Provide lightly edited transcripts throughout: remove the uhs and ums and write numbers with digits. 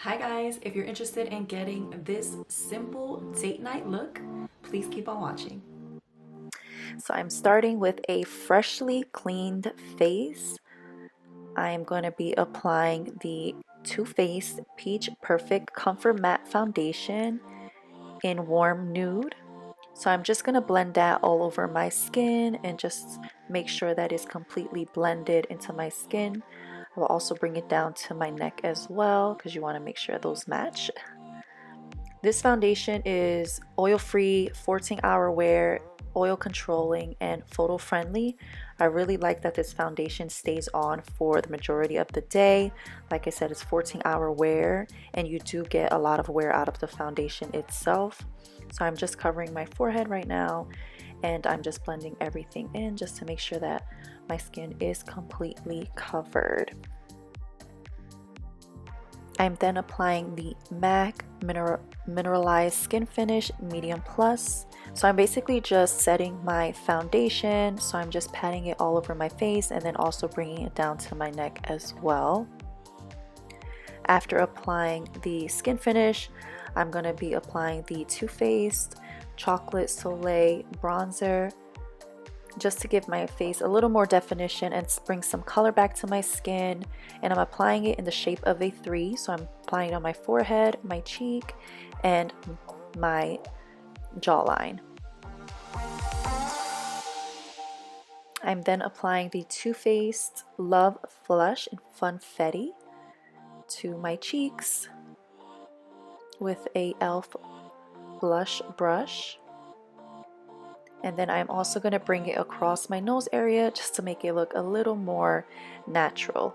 Hi guys, if you're interested in getting this simple date night look, please keep on watching. So I'm starting with a freshly cleaned face. I'm going to be applying the Too Faced Peach Perfect Comfort Matte Foundation in warm nude. So I'm just going to blend that all over my skin and just make sure that it's completely blended into my skin. I will also bring it down to my neck as well because you want to make sure those match. This foundation is oil-free, 14-hour wear, oil controlling, and photo friendly. I really like that this foundation stays on for the majority of the day. Like I said, it's 14-hour wear, and you do get a lot of wear out of the foundation itself. So I'm just covering my forehead right now, and I'm just blending everything in just to make sure that my skin is completely covered. I'm then applying the MAC Mineralize Skin Finish Medium Plus. So I'm basically just setting my foundation. So I'm just patting it all over my face and then also bringing it down to my neck as well. After applying the skin finish, I'm going to be applying the Too Faced Chocolate Soleil Bronzer, just to give my face a little more definition and bring some color back to my skin. And I'm applying it in the shape of a 3, so I'm applying it on my forehead, my cheek, and my jawline. I'm then applying the Too Faced Love Flush in Funfetti to my cheeks with a e.l.f. blush brush. And then I'm also going to bring it across my nose area just to make it look a little more natural.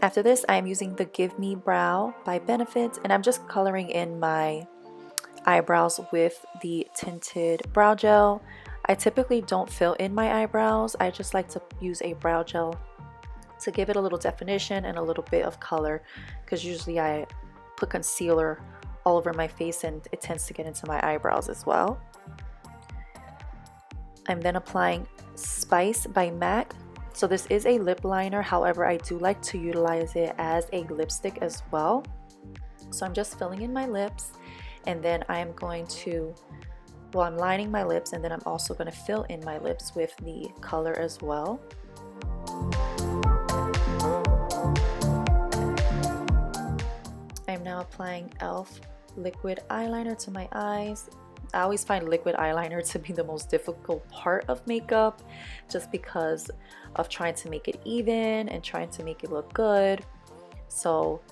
After this, I'm using the Gimme Brow by Benefit, and I'm just coloring in my eyebrows with the tinted brow gel. I typically don't fill in my eyebrows. I just like to use a brow gel to give it a little definition and a little bit of color, because usually I put concealer all over my face and it tends to get into my eyebrows as well. I'm then applying Spice by MAC. So this is a lip liner, however I do like to utilize it as a lipstick as well. So I'm just filling in my lips, and then I'm going to, well, I'm lining my lips, and then I'm also going to fill in my lips with the color as well. I'm now applying e.l.f. liquid eyeliner to my eyes. I always find liquid eyeliner to be the most difficult part of makeup, just because of trying to make it even and trying to make it look good. So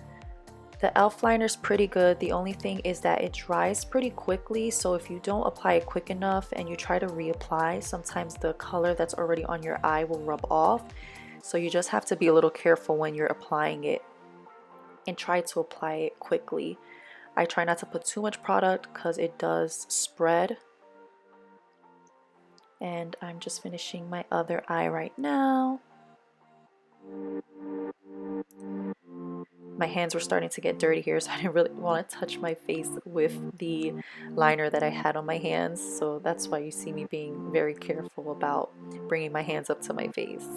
the e.l.f. liner is pretty good. The only thing is that it dries pretty quickly, so if you don't apply it quick enough and you try to reapply, sometimes the color that's already on your eye will rub off. So you just have to be a little careful when you're applying it and try to apply it quickly. I try not to put too much product because it does spread. And I'm just finishing my other eye right now. My hands were starting to get dirty here, so I didn't really want to touch my face with the liner that I had on my hands. So that's why you see me being very careful about bringing my hands up to my face.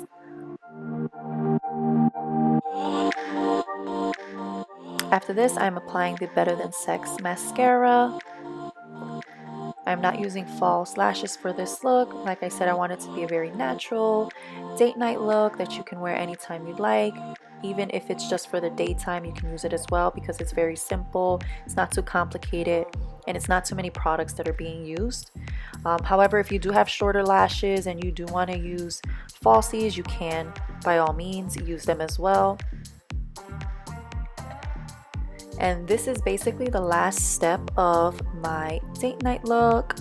After this, I'm applying the Better Than Sex mascara. I'm not using false lashes for this look. Like I said, I want it to be a very natural date night look that you can wear anytime you'd like. Even if it's just for the daytime, you can use it as well, because it's very simple, it's not too complicated, and it's not too many products that are being used. However, if you do have shorter lashes and you do want to use falsies, you can by all means use them as well. And this is basically the last step of my date night look.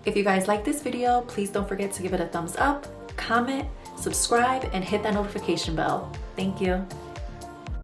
If you guys like this video, please don't forget to give it a thumbs up, comment, subscribe, and hit that notification bell. Thank you.